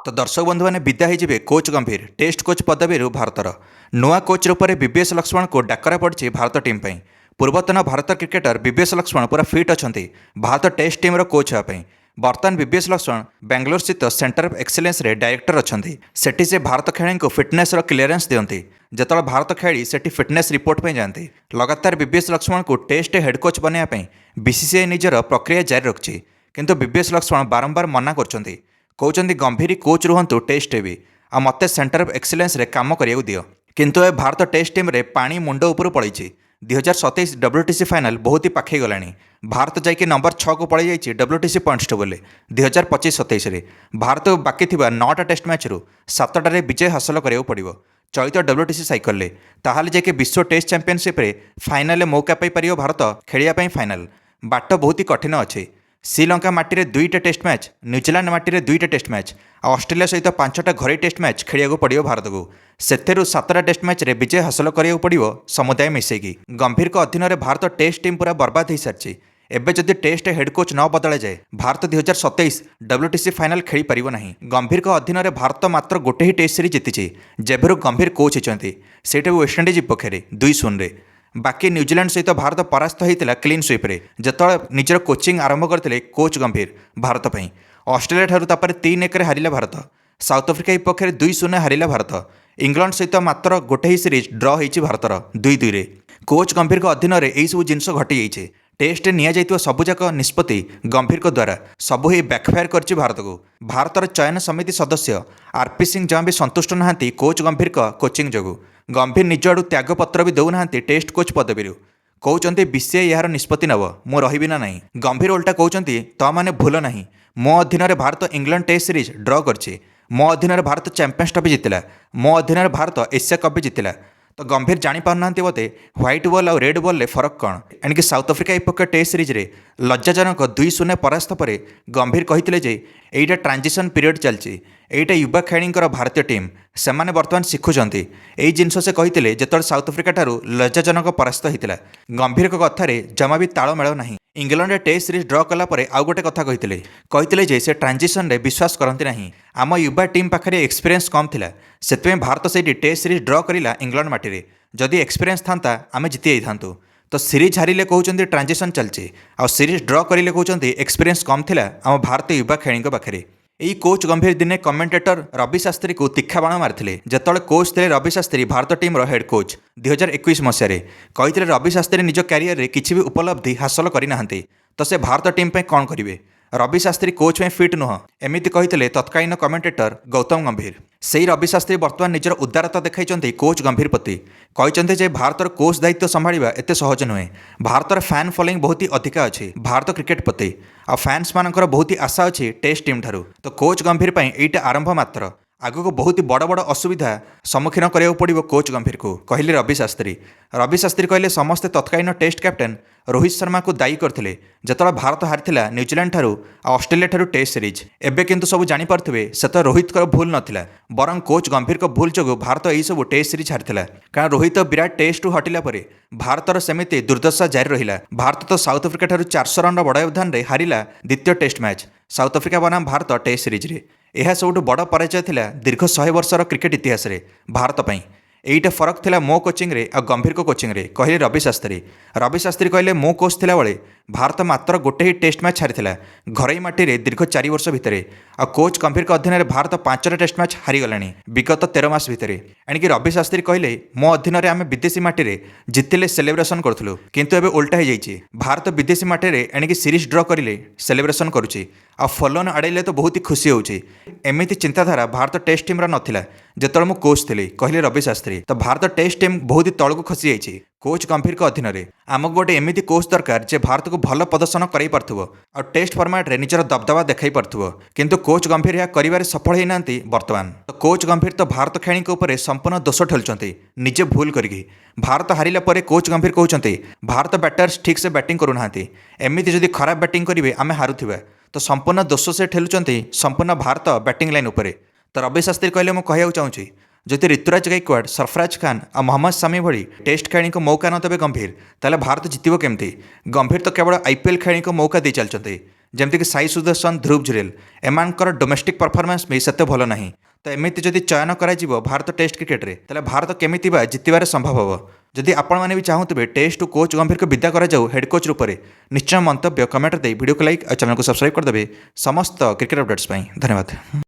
तो दर्शक बंधु मैंने विदा होते कोच गंभीर टेस्ट कोच पदवी भारतर नुआ कोच रूप में बीबीएस लक्ष्मण को डाकरा पड़ी भारत टीम पर। पूर्वतन भारत क्रिकेटर बीबीएस लक्ष्मण पूरा फिट अच्छा भारत टेस्ट टीम कोच होगापी। बर्तमान बीबीएस लक्ष्मण बेंगलोर स्थित सेंटर ऑफ एक्सीलेंस रे डायरेक्टर अच्छा सेठी से भारत खेलाड़ी को फिटनेस क्लीयरेंस दिखती। जिते भारत खेलाड़ी सेठी फिटनेस रिपोर्ट पर जाती। लगातार बीबीएस लक्ष्मण को टेस्ट हेड कोच बनवाई बीसीसीआई निजर प्रक्रिया जारी रखी, किंतु बीबीएस लक्ष्मण बारंबार मना कर कहते गंभीर कोच रुहतु टेस्ट भी आ मते सेंटर ऑफ एक्सीलेंस रे काम करिया दियो। किंतु ए भारत टेस्ट टीम रे पानी मुंड उपर पड़ी। 2027 WTC फाइनाल बहुत ही पाखे गलानी। भारत जाइए नंबर 6 को पड़ जाइए WTC पॉइंट्स टेबल 2025-27 रे। भारत को बाकी 9टा टेस्ट मैच रु 7टारे विजय हासिल करिया पड़ो चलित WTC साइकल ले। ताहाले जाके विश्व टेस्ट चैंपियनशिप रे फाइनाल मौका पाई परियो भारत खेलिया फाइनाल। बाट बहुत ही कठिन अच्छे। श्रीलंका माटी में 2टा टेस्ट मैच, न्यूजीलैंड माटी में 2टा टेस्ट मैच, ऑस्ट्रेलिया सहित 5टा घरोई टेस्ट मैच खेलिया पड़ो भारत को। सेथेरु 7टा टेस्ट मैच रे विजय हासिल करिया पड़ो समुदाय मिसेकी। गंभीर को अधीन में भारत टेस्ट टीम पूरा बर्बाद हो सारी। एबे जदि टेस्ट हेड कोच न बदला जाए भारत 2027 WTC फाइनाल खेली पारिबो नहीं। गंभीर को अधीन में भारत मात्र गोटे ही टेस्ट सीरीज जीति जेभेरु गंभीर कोच होती से वेस्टइंडीज विपक्ष 2-0 रे। बाकी न्यूजीलैंड सहित भारत परास्त होता क्लीन स्वीप रे जिते निजर कोचिंग आरंभ करते कोच गंभीर भारत पर। ऑस्ट्रेलिया ठारू 3-1 हारिला भारत। साउथ अफ्रिका विपक्ष 2-0 हारिला भारत। इंग्लैंड सहित मात्र गोटे ही सीरीज ड्र होती भारतर 2-2 रे। कोच गंभीर को अधीन में यही सब जिनस घटी जाइए। टेस्ट निया सबुजाक निष्पत्ति गंभीर को द्वारा सबू ही बैकफायर कर भारत को। भारतर चयन समिति सदस्य आरपी सिंह जहाँ भी संतुष्ट नहांती कोच गंभीर का कोचिंग जोगु। गंभीर निज आड़ू त्यागपत्र भी दौना टेस्ट कोच पदवी। कहते बीसीआई यार निष्पत्ति नब मु रही ना नहीं। गंभीर उल्टा कहते तो मैंने भूल ना मो अधीन में भारत इंग्लैंड टेस्ट सीरीज ड्र कर। मो अधीन में भारत चैंपियंस ट्रॉफी जितला। मो अधीन में भारत एशिया कप भी जितला। तो गंभीर जापार बोते व्हाइट बॉल और रेड बॉल फरक कौन। एणिक साउथ अफ्रिका विपक्ष टेस्ट सीरीज रे लज्जाजनक 2-0 परास्त पर गंभीर कहते एटा ट्रांजिशन पीरियड चलती। एटा युवा खेलाड़ी भारतीय टीम से बर्तमान शिखुंट यही जिनस से कहते जो साउथ अफ्रिका ठारू लज्जाजनक परास्त होता। गंभीर कथार जमा भी तालमेल ना। इंग्लैंड टेस्ट सीरीज ड्र कलापर आउ गोटे कथा कहते से ट्रांजिशन रे विश्वास करती ना। आम युवा टीम पाखे एक्सपीरियंस कम थिला से भारत से टेस्ट सीरीज ड्र करा इंग्लैंड माटी रे। जदि एक्सपीरियंस था आम जीति जाता। तो सीरीज हारिले कहते ट्रांजिशन चलती आ सीरीज ड्र करें कहते एक्सपीरियंस कम थिला आम भारतीय युवा खेलाड़ी पाखे। यही कोच गंभीर दिने कमेंटेटर रवि शास्त्री को तीखा बाण मारते जिते कोच थे Ravi Shastri Bharat team head coach 2021 मसीह। कहते रवि शास्त्री निज क्यारियर रे किसी भी उपलब्धि हासिल करना तो से भारत टीम पे कौन करेंगे। रवि शास्त्री कोच में फिट नुह एमती कहते तत्कालीन कमेंटेटर गौतम गंभीर। से रवि शास्त्री बर्तमान निजर उदारता देखते कोच गंभीर प्रति। कहते भारतर कोच दायित्व संभाळिबा एते सहज नुहे। भारतर फैन फॉलोइंग बहुत ही अधिका अच्छी भारत क्रिकेट प्रति आ फैंस मानकर बहुत ही आशा अच्छी टेस्ट टीम ठारू। तो कोच गंभीर पर यहीटा आरंभ मात्र आग को बहुत ही बड़ बड़ असुविधा सम्मुखीन करा पड़ो कोच गंभीर को कहले रवि शास्त्री। रवि शास्त्री कहले समस्ते तत्कालीन टेस्ट कैप्टेन रोहित शर्मा को दायी करते जिते भारत हारिला न्यूजीलैंड ठारू ऑस्ट्रेलिया ठारू टेस्ट सीरीज। एबे किंतु सब जानीपे से तो रोहित का भूल नाला बरं कोच गंभीर को भूल जो भारत यही सब टेस्ट सीरीज हारिला। कारण रोहित विराट टेस्ट हटिला भारतर सेमती दुर्दशा जारी रहा। भारत तो साउथ अफ्रिका ठारू 400 रन बड़ व्यवधान हारिला द्वितीय टेस्ट मैच साउथ अफ्रिका बनाम भारत टेस्ट सीरीज रे। यह सबुठ बड़ पराजय थिला दीर्घ 100 वर्षर क्रिकेट इतिहास रे भारत पई। एईटा फरक थिला मो कोचिंग रे आ गंभीर को कोचिंग रे कहले रवि शास्त्री। रवि शास्त्री कहले मो कोच थिला बेले भारत मात्र गोटे ही टेस्ट मैच हारिथिला घरई माटी रे दीर्घ 4 वर्ष भितर। आ कोच गंभीर के अधीन में भारत 5टा टेस्ट मैच हारिगलानी विगत 13 मास भितर। एणिकी रवि शास्त्री कहले मो अधीन में आम विदेशी माटी रे जितिले सेलिब्रेशन करूँ किंतु एबे उल्टा हो जाइए। भारत विदेशी माटी रे एणिकी सीरीज ड्र करिले सेलिब्रेशन करुच्ची आ फॉलोन आड़े तो बहुत ही खुशी होची। एमती चिंताधारा भारत टेस्ट टीम नाला जिते मु कोच थी कहले रवि शास्त्री। तो भारत टेस्ट टीम बहुत ही तलू खसी जाइए कोच गंभीर के अधीन में। आमको गोटे एमती कोच दरकार जे भारत को भल प्रदर्शन कर टेस्ट फॉर्मेट रे निजर दबदबा देखा पार्थो। किंतु कोच गंभीर यह कर सफल होना बर्तमान। तो कोच गंभीर तो भारत खेलाड़ी संपूर्ण दोष ठेलुंट निजे भूल करी। भारत हारिला परे कोच गंभीर कहते भारत बैटर्स ठीक से बैटिंग करूना एमती जदि खराब बैटिंग करेंगे आम हारुवा तो संपूर्ण दोष से ठेलुंट संपूर्ण भारत बैटिंग लाइन उपरे। तो रवि शास्त्री कहले मुझे कहूँ चाहूँगी जदि ऋतुराज गायकवाड़ सरफराज खान और मोहम्मद शमी भली टेस्ट खेलाड़ी को मौका न देवे गंभीर ताले भारत जितब केमती। गंभीर तो केवल IPL खेलाड़ी को मौका दे चलते ଯେମିତିକି ସାଇ ସୁଦର୍ଶନ, ଧ୍ରୁବ ଜୁରେଲ ଏମାନଙ୍କର ଡୋମେଷ୍ଟିକ୍ ପରଫର୍ମାନ୍ସ ବି ସେତେ ଭଲ ନାହିଁ। ତ ଏମିତି ଯଦି ଚୟନ କରାଯିବ ଭାରତ ଟେଷ୍ଟ କ୍ରିକେଟରେ ତାହେଲେ ଭାରତ କେମିତି ବା ଜିତିବାରେ ସମ୍ଭବ ହେବ। ଯଦି ଆପଣମାନେ ବି ଚାହୁଁଥିବେ ଟେଷ୍ଟ ଓ କୋଚ୍ ଗମ୍ଭୀରକୁ ବିଦା କରାଯାଉ ହେଡ୍ କୋଚ୍ ରୂପରେ, ନିଶ୍ଚୟ ମନ୍ତବ୍ୟ କମେଣ୍ଟରେ ଦେଇ ଭିଡ଼ିଓକୁ ଲାଇକ୍ ଆଉ ଚ୍ୟାନେଲକୁ ସବସ୍କ୍ରାଇବ୍ କରିଦେବେ ସମସ୍ତ କ୍ରିକେଟ ଅପଡେଟ୍ସ ପାଇଁ। ଧନ୍ୟବାଦ।